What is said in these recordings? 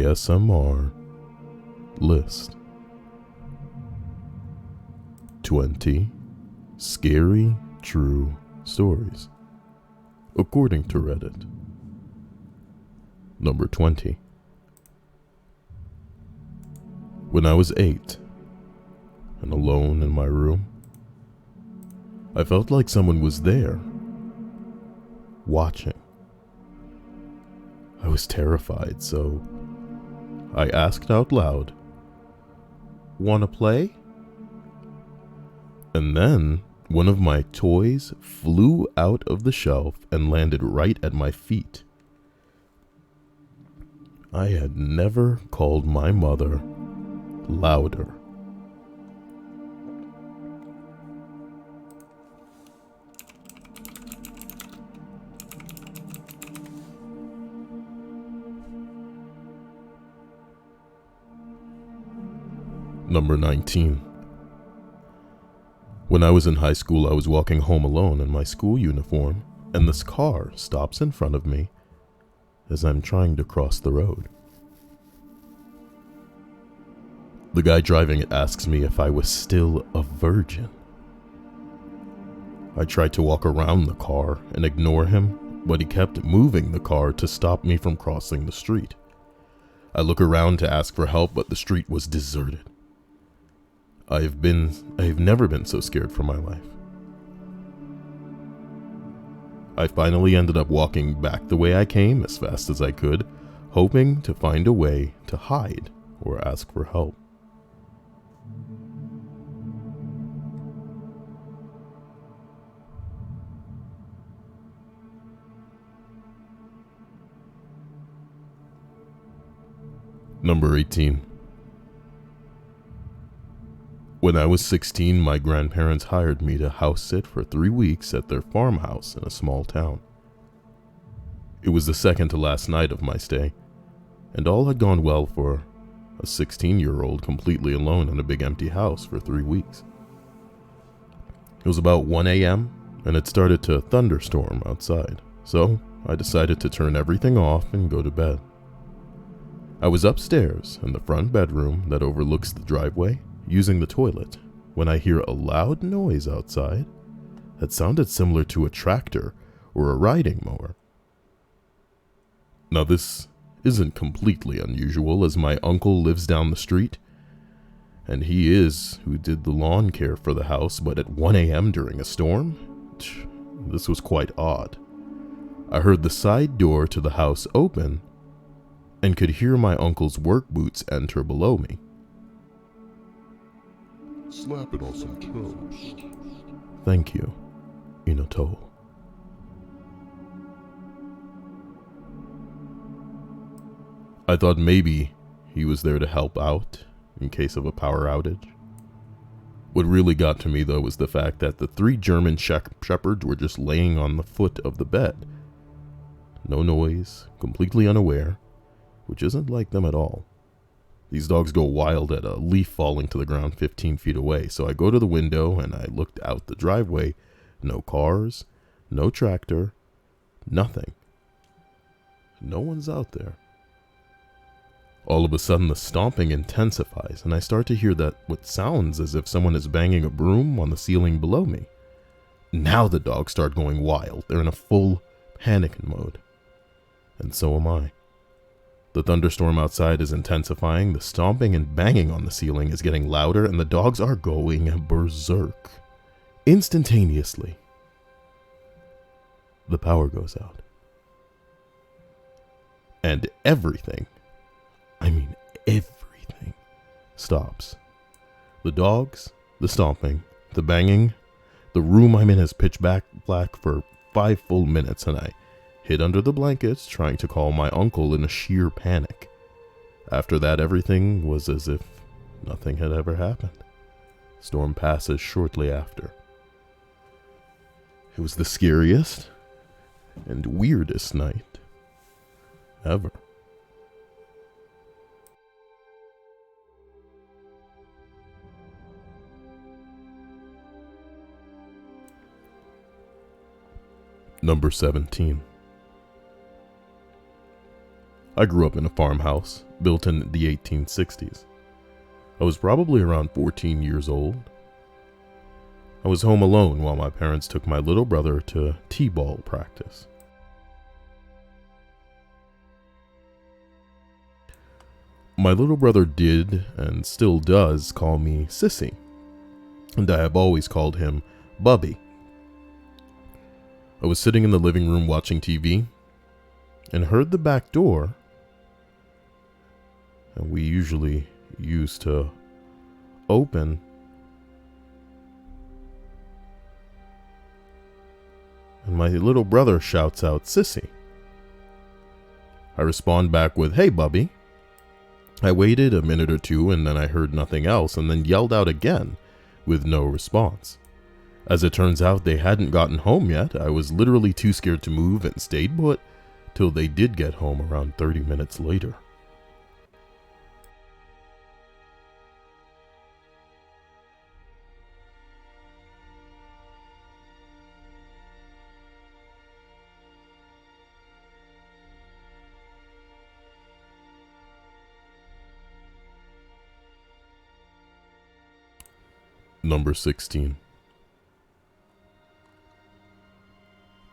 ASMR list. 20 scary true stories, according to Reddit. Number 20. When I was 8 and alone in my room, I felt like someone was there, watching. I was terrified, so I asked out loud, "Wanna play?" And then one of my toys flew out of the shelf and landed right at my feet. I had never called my mother louder. Number 19. When I was in high school, I was walking home alone in my school uniform, and this car stops in front of me as I'm trying to cross the road. The guy driving it asks me if I was still a virgin. I tried to walk around the car and ignore him, but he kept moving the car to stop me from crossing the street. I look around to ask for help, but the street was deserted. I've never been so scared for my life. I finally ended up walking back the way I came as fast as I could, hoping to find a way to hide or ask for help. Number 18. When I was 16, my grandparents hired me to house sit for 3 weeks at their farmhouse in a small town. It was the second to last night of my stay, and all had gone well for a 16-year-old completely alone in a big empty house for 3 weeks. It was about 1 a.m., and it started to thunderstorm outside, so I decided to turn everything off and go to bed. I was upstairs in the front bedroom that overlooks the driveway, using the toilet, when I hear a loud noise outside that sounded similar to a tractor or a riding mower. Now this isn't completely unusual, as my uncle lives down the street, and he is who did the lawn care for the house, but at 1 a.m. during a storm? This was quite odd. I heard the side door to the house open and could hear my uncle's work boots enter below me. Slap it on some toast. Thank you, Inoto. I thought maybe he was there to help out in case of a power outage. What really got to me, though, was the fact that the 3 German shepherds were just laying on the foot of the bed. No noise, completely unaware, which isn't like them at all. These dogs go wild at a leaf falling to the ground 15 feet away, so I go to the window and I looked out the driveway. No cars, no tractor, nothing. No one's out there. All of a sudden the stomping intensifies, and I start to hear that what sounds as if someone is banging a broom on the ceiling below me. Now the dogs start going wild. They're in a full panic mode. And so am I. The thunderstorm outside is intensifying, the stomping and banging on the ceiling is getting louder, and the dogs are going berserk. Instantaneously, the power goes out. And everything, I mean everything, stops. The dogs, the stomping, the banging. The room I'm in is pitch black for 5 full minutes, and I hid under the blankets trying to call my uncle in a sheer panic. After that, everything was as if nothing had ever happened. Storm passes shortly after. It was the scariest and weirdest night ever. Number 17. I grew up in a farmhouse, built in the 1860s. I was probably around 14 years old. I was home alone while my parents took my little brother to t-ball practice. My little brother did, and still does, call me Sissy, and I have always called him Bubby. I was sitting in the living room watching TV, and heard the back door, and we usually used to open, and my little brother shouts out, "Sissy." I respond back with, "Hey, Bubby." I waited a minute or two, and then I heard nothing else, and then yelled out again with no response. As it turns out, they hadn't gotten home yet. I was literally too scared to move and stayed put till they did get home around 30 minutes later. Number 16.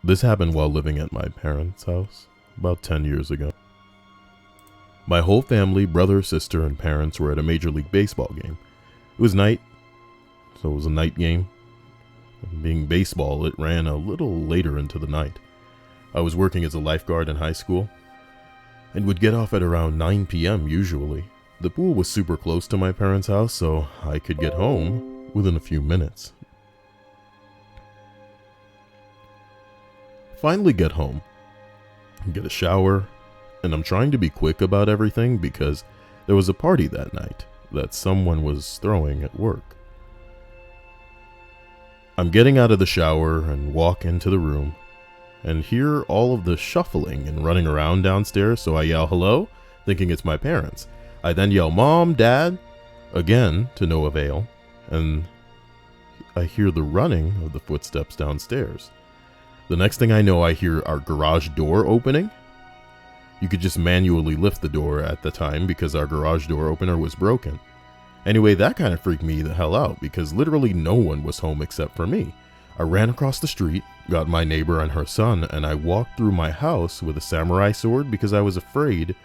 This happened while living at my parents' house about 10 years ago. My whole family, brother, sister, and parents were at a Major League Baseball game. It was night, so it was a night game. And being baseball, it ran a little later into the night. I was working as a lifeguard in high school and would get off at around 9 p.m. usually. The pool was super close to my parents' house, so I could get home within a few minutes. Finally get home, get a shower, and I'm trying to be quick about everything because there was a party that night that someone was throwing at work. I'm getting out of the shower and walk into the room and hear all of the shuffling and running around downstairs, so I yell hello, thinking it's my parents. I then yell Mom, Dad, again to no avail, and I hear the running of the footsteps downstairs. The next thing I know, I hear our garage door opening. You could just manually lift the door at the time because our garage door opener was broken. Anyway, that kind of freaked me the hell out because literally no one was home except for me. I ran across the street, got my neighbor and her son, and I walked through my house with a samurai sword because I was afraid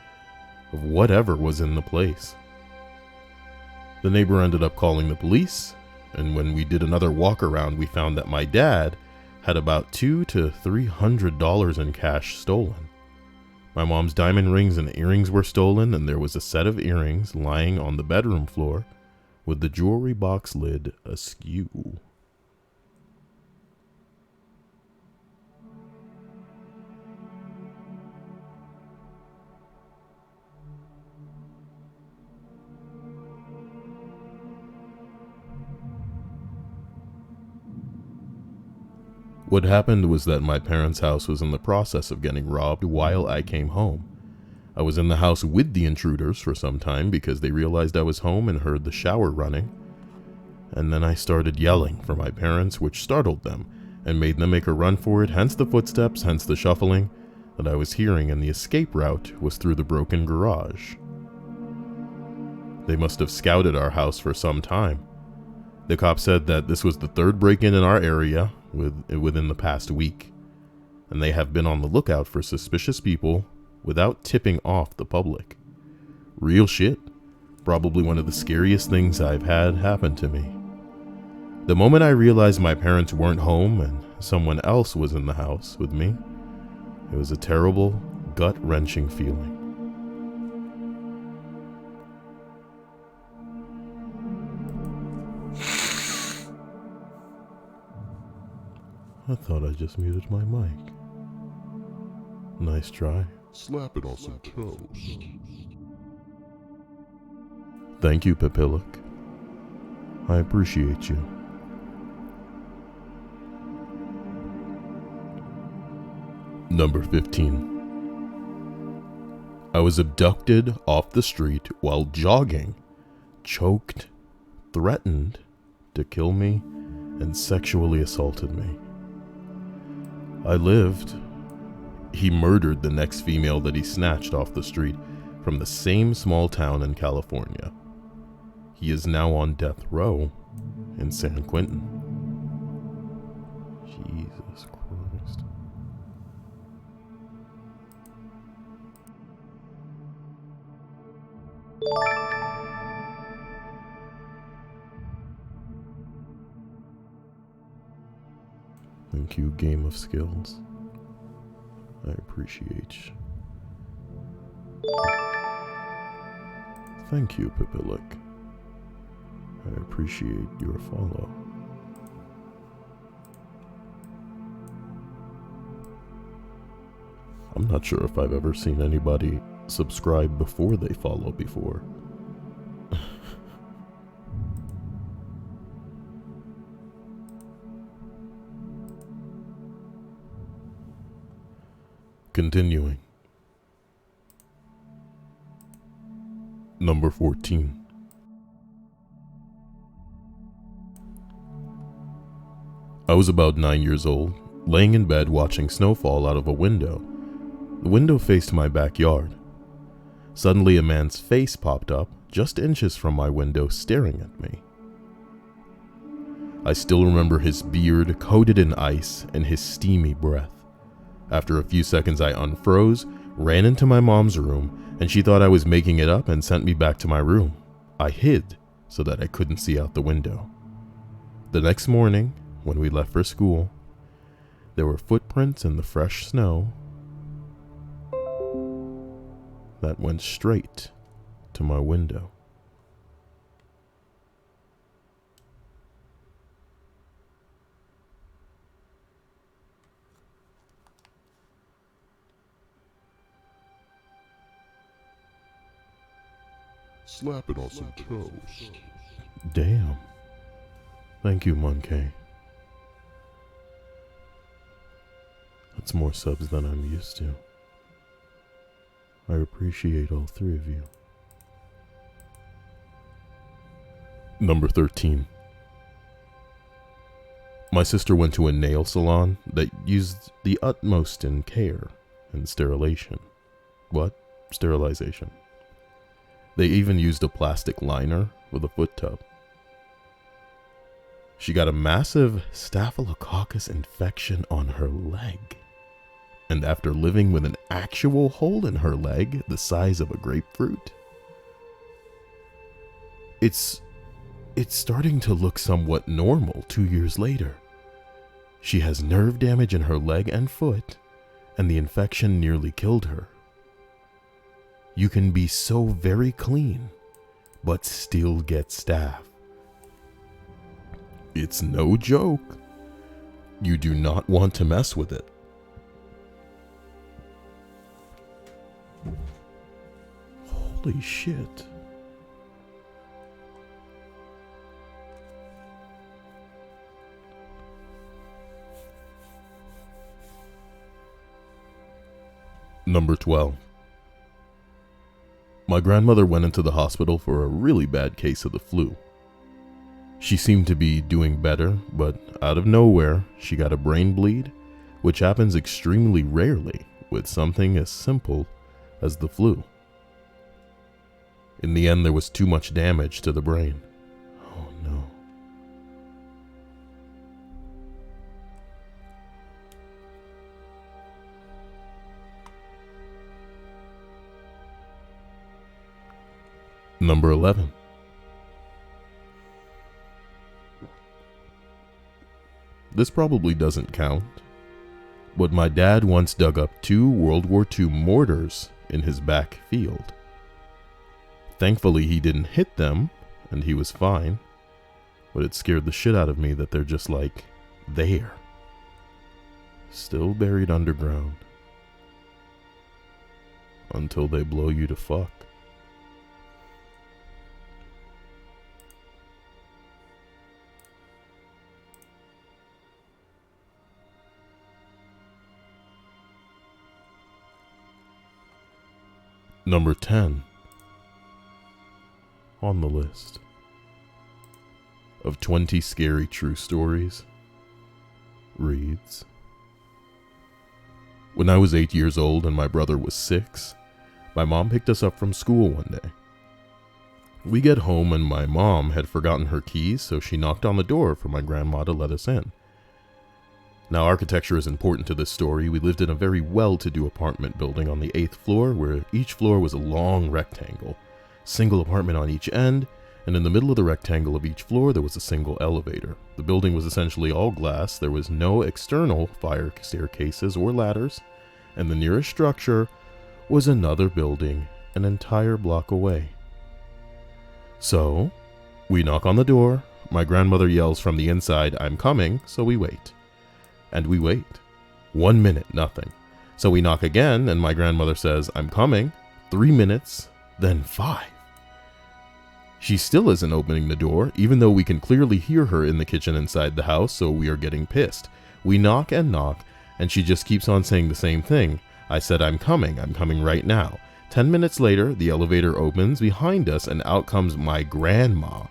of whatever was in the place. The neighbor ended up calling the police, and when we did another walk around, we found that my dad had about $200 to $300 in cash stolen. My mom's diamond rings and earrings were stolen, and there was a set of earrings lying on the bedroom floor with the jewelry box lid askew. What happened was that my parents' house was in the process of getting robbed while I came home. I was in the house with the intruders for some time because they realized I was home and heard the shower running. And then I started yelling for my parents, which startled them and made them make a run for it, hence the footsteps, hence the shuffling that I was hearing, and the escape route was through the broken garage. They must have scouted our house for some time. The cop said that this was the third break-in in our area within the past week, and they have been on the lookout for suspicious people without tipping off the public. Real shit. Probably one of the scariest things I've had happen to me. The moment I realized my parents weren't home and someone else was in the house with me, it was a terrible, gut-wrenching feeling. I thought I just muted my mic. Nice try. Slap it on some toast. Thank you, Papillic. I appreciate you. Number 15. I was abducted off the street while jogging, choked, threatened to kill me, and sexually assaulted me. I lived. He murdered the next female that he snatched off the street from the same small town in California. He is now on death row in San Quentin. Jesus Christ. Thank you, Game of Skills. I appreciate you. Thank you, Pipilic. I appreciate your follow. I'm not sure if I've ever seen anybody subscribe before they follow before. Continuing. Number 14. I was about 9 years old, laying in bed watching snow fall out of a window. The window faced my backyard. Suddenly a man's face popped up just inches from my window, staring at me. I still remember his beard coated in ice and his steamy breath. After a few seconds I unfroze, ran into my mom's room, and she thought I was making it up and sent me back to my room. I hid so that I couldn't see out the window. The next morning, when we left for school, there were footprints in the fresh snow that went straight to my window. Slap it on some toast. Damn. Thank you, Monkey. That's more subs than I'm used to. I appreciate all three of you. Number 13. My sister went to a nail salon that used the utmost in care and sterilization. What? Sterilization. They even used a plastic liner with a foot tub. She got a massive staphylococcus infection on her leg. And after living with an actual hole in her leg the size of a grapefruit, it's starting to look somewhat normal 2 years later. She has nerve damage in her leg and foot, and the infection nearly killed her. You can be so very clean, but still get staph. It's no joke. You do not want to mess with it. Holy shit. Number 12. My grandmother went into the hospital for a really bad case of the flu. She seemed to be doing better, but out of nowhere, she got a brain bleed, which happens extremely rarely with something as simple as the flu. In the end, there was too much damage to the brain. Oh no. Number 11. This probably doesn't count, but my dad once dug up 2 World War II mortars in his back field. Thankfully, he didn't hit them, and he was fine, but it scared the shit out of me that they're just like, there. Still buried underground. Until they blow you to fuck. Number 10 on the list of 20 scary true stories reads, when I was 8 years old and my brother was 6, My mom picked us up from school one day. We get home and my mom had forgotten her keys, so she knocked on the door for my grandma to let us in. Now, architecture is important to this story. We lived in a very well-to-do apartment building on the 8th floor, where each floor was a long rectangle, single apartment on each end, and in the middle of the rectangle of each floor there was a single elevator. The building was essentially all glass. There was no external fire staircases or ladders, and the nearest structure was another building an entire block away. So, we knock on the door. My grandmother yells from the inside, "I'm coming," so we wait. And we wait. 1 minute, nothing. So we knock again, and my grandmother says, "I'm coming." 3 minutes, then 5. She still isn't opening the door, even though we can clearly hear her in the kitchen inside the house, so we are getting pissed. We knock, and she just keeps on saying the same thing. I said, I'm coming right now." 10 minutes later, the elevator opens behind us, and out comes my grandma.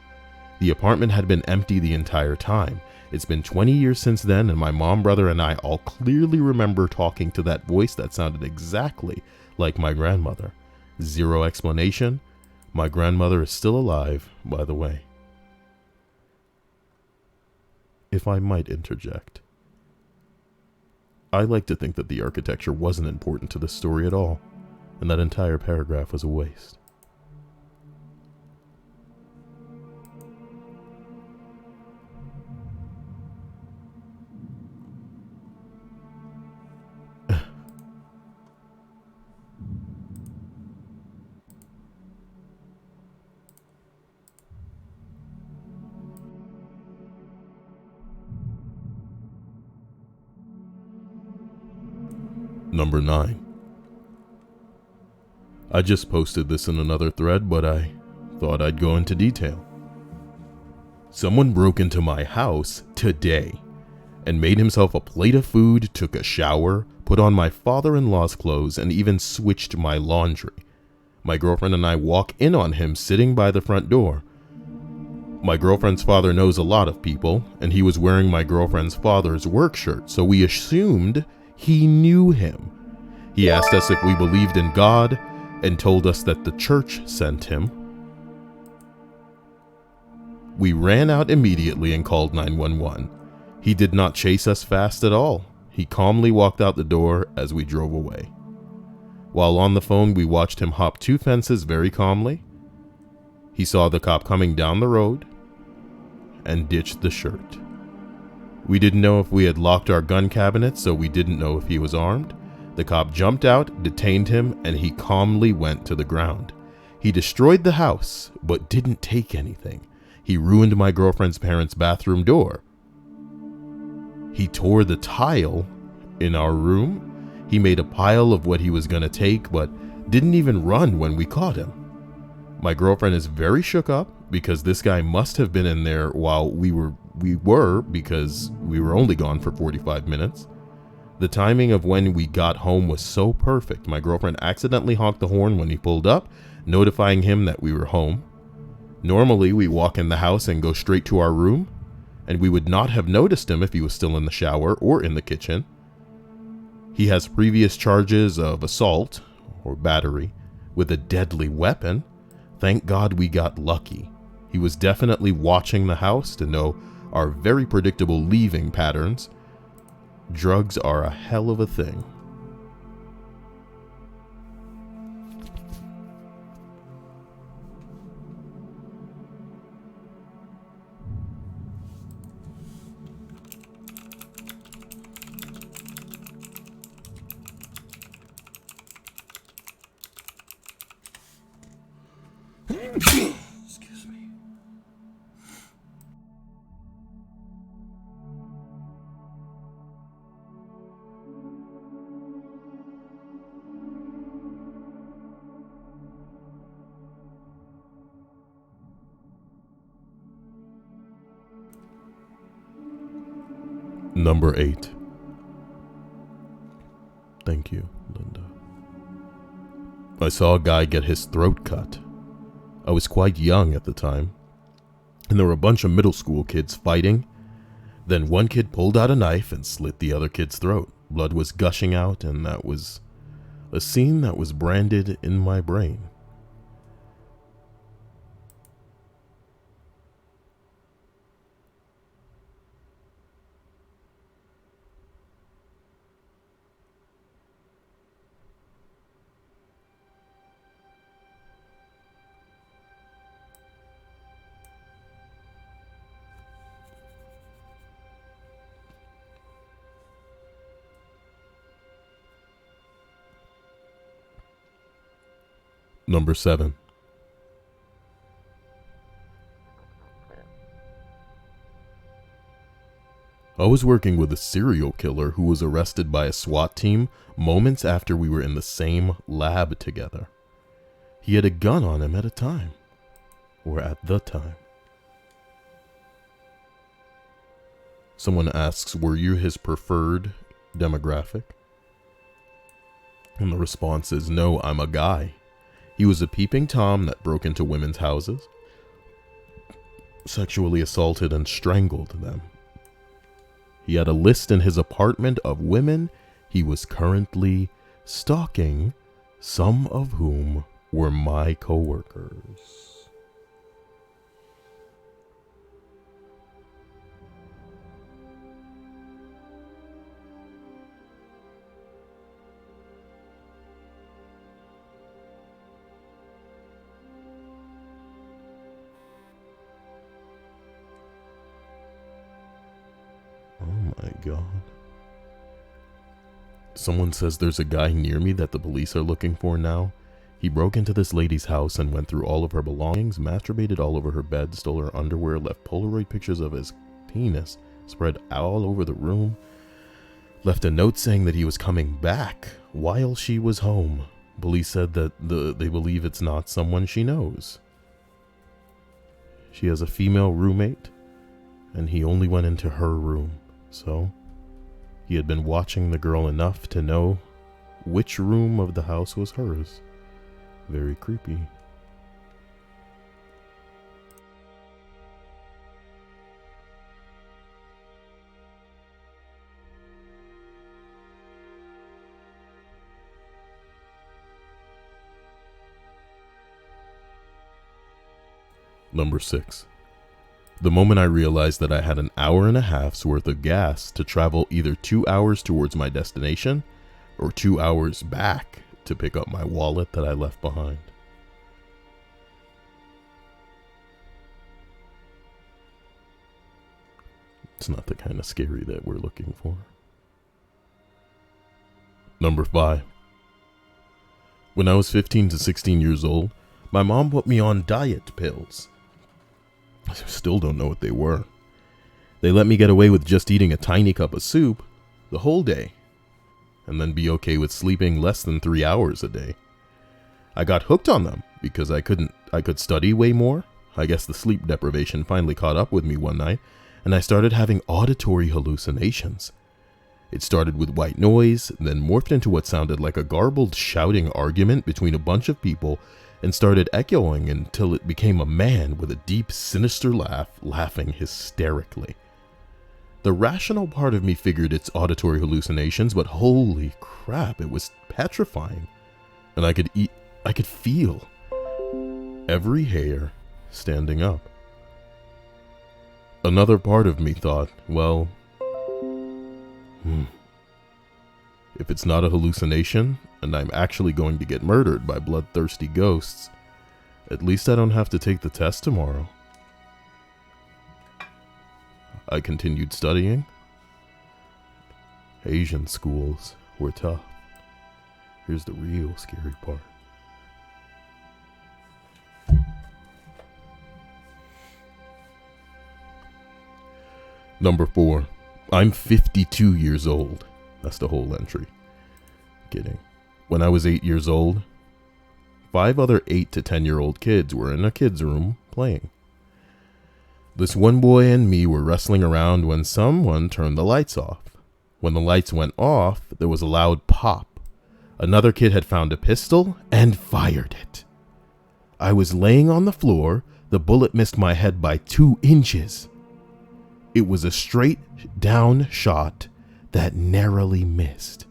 The apartment had been empty the entire time. It's been 20 years since then, and my mom, brother, and I all clearly remember talking to that voice that sounded exactly like my grandmother. Zero explanation. My grandmother is still alive, by the way. If I might interject, I like to think that the architecture wasn't important to this story at all, and that entire paragraph was a waste. Number 9. I just posted this in another thread, but I thought I'd go into detail. Someone broke into my house today and made himself a plate of food, took a shower, put on my father-in-law's clothes, and even switched my laundry. My girlfriend and I walk in on him sitting by the front door. My girlfriend's father knows a lot of people, and he was wearing my girlfriend's father's work shirt, so we assumed he knew him. He asked us if we believed in God and told us that the church sent him. We ran out immediately and called 911. He did not chase us fast at all. He calmly walked out the door as we drove away. While on the phone, we watched him hop 2 fences very calmly. He saw the cop coming down the road and ditched the shirt. We didn't know if we had locked our gun cabinet, so we didn't know if he was armed. The cop jumped out, detained him, and he calmly went to the ground. He destroyed the house, but didn't take anything. He ruined my girlfriend's parents' bathroom door. He tore the tile in our room. He made a pile of what he was going to take, but didn't even run when we caught him. My girlfriend is very shook up because this guy must have been in there while we were because we were only gone for 45 minutes. The timing of when we got home was so perfect. My girlfriend accidentally honked the horn when he pulled up, notifying him that we were home. Normally, we walk in the house and go straight to our room, and we would not have noticed him if he was still in the shower or in the kitchen. He has previous charges of assault or battery with a deadly weapon. Thank God we got lucky. He was definitely watching the house to know our very predictable leaving patterns. Drugs are a hell of a thing. Excuse me. Number 8. Thank you, Linda. I saw a guy get his throat cut. I was quite young at the time, and there were a bunch of middle school kids fighting. Then one kid pulled out a knife and slit the other kid's throat. Blood was gushing out, and that was A scene that was branded in my brain. Number 7. I was working with a serial killer who was arrested by a SWAT team moments after we were in the same lab together. He had a gun on him at the time. Someone asks, were you his preferred demographic? And the response is, no, I'm a guy. He was a peeping Tom that broke into women's houses, sexually assaulted and strangled them. He had a list in his apartment of women he was currently stalking, some of whom were my coworkers. Oh my God. Someone says there's a guy near me that the police are looking for now. He broke into this lady's house and went through all of her belongings, masturbated all over her bed, stole her underwear, left Polaroid pictures of his penis spread all over the room, left a note saying that he was coming back while she was home. Police said that they believe it's not someone she knows. She has a female roommate, and he only went into her room. So, he had been watching the girl enough to know which room of the house was hers. Very creepy. Number 6. The moment I realized that I had an hour and a half's worth of gas to travel either 2 hours towards my destination or 2 hours back to pick up my wallet that I left behind. It's not the kind of scary that we're looking for. Number 5. When I was 15 to 16 years old, my mom put me on diet pills. I still don't know what they were. They let me get away with just eating a tiny cup of soup the whole day, and then be okay with sleeping less than 3 hours a day. I got hooked on them because I could study way more. I guess the sleep deprivation finally caught up with me one night, and I started having auditory hallucinations. It started with white noise, then morphed into what sounded like a garbled shouting argument between a bunch of people, and started echoing until it became a man with a deep, sinister laugh, laughing hysterically. The rational part of me figured it's auditory hallucinations, but holy crap, it was petrifying. And I could feel every hair standing up. Another part of me thought, well, if it's not a hallucination, and I'm actually going to get murdered by bloodthirsty ghosts, at least I don't have to take the test tomorrow. I continued studying. Asian schools were tough. Here's the real scary part. Number 4. I'm 52 years old. That's the whole entry. Kidding. When I was 8 years old, 5 other 8 to 10-year-old kids were in a kid's room playing. This one boy and me were wrestling around when someone turned the lights off. When the lights went off, there was a loud pop. Another kid had found a pistol and fired it. I was laying on the floor. The bullet missed my head by 2 inches. It was a straight down shot that narrowly missed.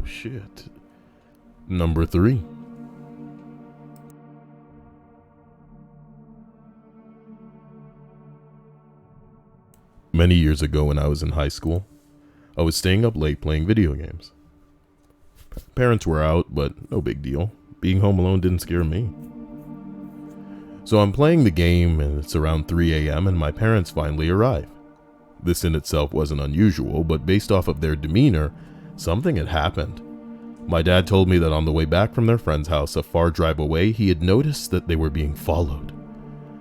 shit. Number 3. Many years ago when I was in high school, I was staying up late playing video games. Parents were out, but no big deal. Being home alone didn't scare me. So I'm playing the game and it's around 3 a.m. and my parents finally arrive. This in itself wasn't unusual, but based off of their demeanor, something had happened. My dad told me that on the way back from their friend's house a far drive away, he had noticed that they were being followed.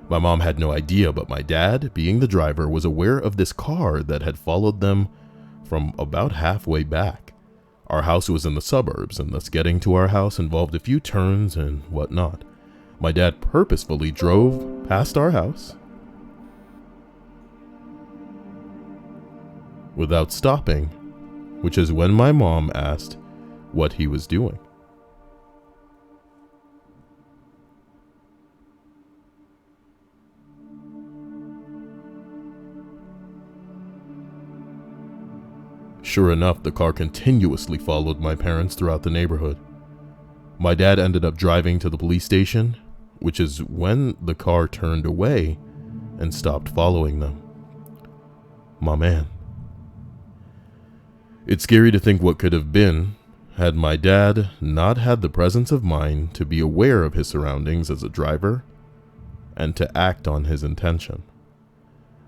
My mom had no idea, but my dad, being the driver, was aware of this car that had followed them from about halfway back. Our house was in the suburbs, and thus getting to our house involved a few turns and whatnot. My dad purposefully drove past our house without stopping, which is when my mom asked what he was doing. Sure enough, the car continuously followed my parents throughout the neighborhood. My dad ended up driving to the police station, which is when the car turned away and stopped following them. My man. It's scary to think what could have been had my dad not had the presence of mind to be aware of his surroundings as a driver and to act on his intention.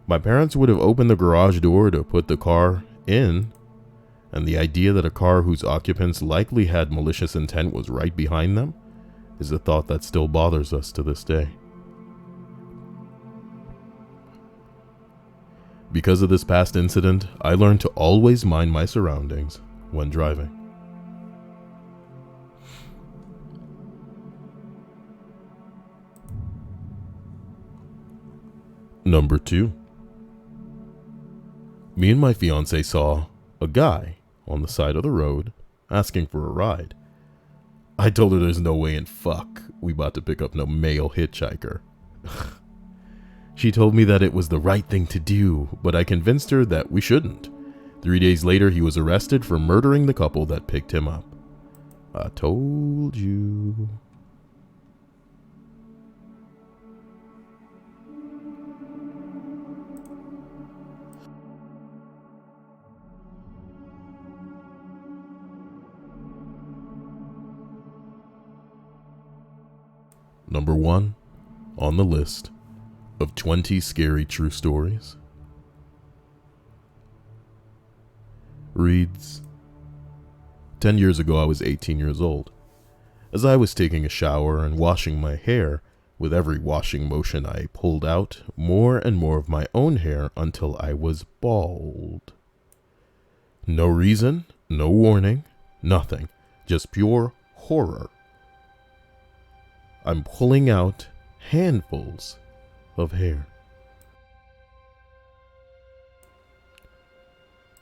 My parents would have opened the garage door to put the car in, and the idea that a car whose occupants likely had malicious intent was right behind them is a thought that still bothers us to this day. Because of this past incident, I learned to always mind my surroundings when driving. Number 2. Me and my fiance saw a guy on the side of the road asking for a ride. I told her there's no way in fuck we about to pick up no male hitchhiker. She told me that it was the right thing to do, but I convinced her that we shouldn't. 3 days later, he was arrested for murdering the couple that picked him up. I told you. Number 1 on the list of 20 scary true stories reads, 10 years ago I was 18 years old. As I was taking a shower and washing my hair, with every washing motion I pulled out more and more of my own hair until I was bald. No reason, no warning, nothing, just pure horror. I'm pulling out handfuls of hair.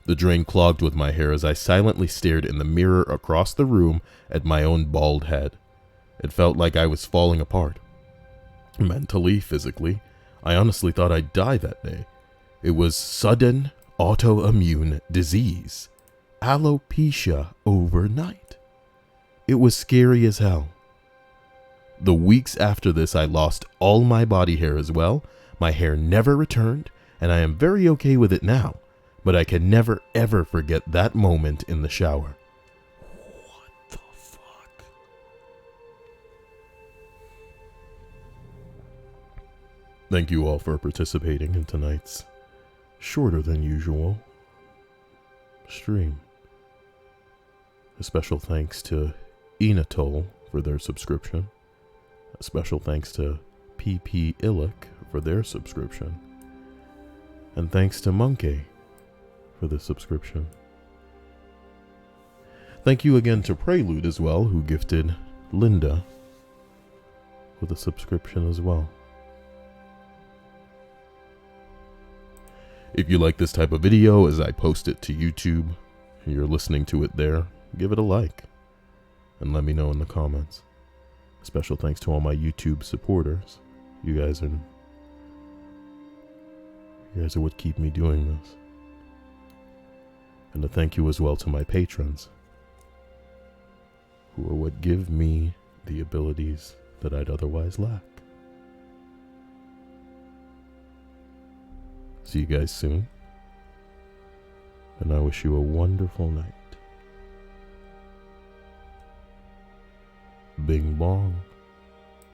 The drain clogged with my hair as I silently stared in the mirror across the room at my own bald head. It felt like I was falling apart. Mentally, physically, I honestly thought I'd die that day. It was sudden autoimmune disease. Alopecia overnight. It was scary as hell. The weeks after this, I lost all my body hair as well. My hair never returned, and I am very okay with it now, but I can never ever forget that moment in the shower. What the fuck? Thank you all for participating in tonight's shorter than usual stream. A special thanks to Enatol for their subscription. A special thanks to PP Illick for their subscription. And thanks to Monkey for the subscription. Thank you again to Prelude as well, who gifted Linda with a subscription as well. If you like this type of video as I post it to YouTube, and you're listening to it there, give it a like and let me know in the comments. Special thanks to all my YouTube supporters. You guys are what keep me doing this. And a thank you as well to my patrons. who are what give me the abilities that I'd otherwise lack. See you guys soon, and I wish you a wonderful night. Bing bong.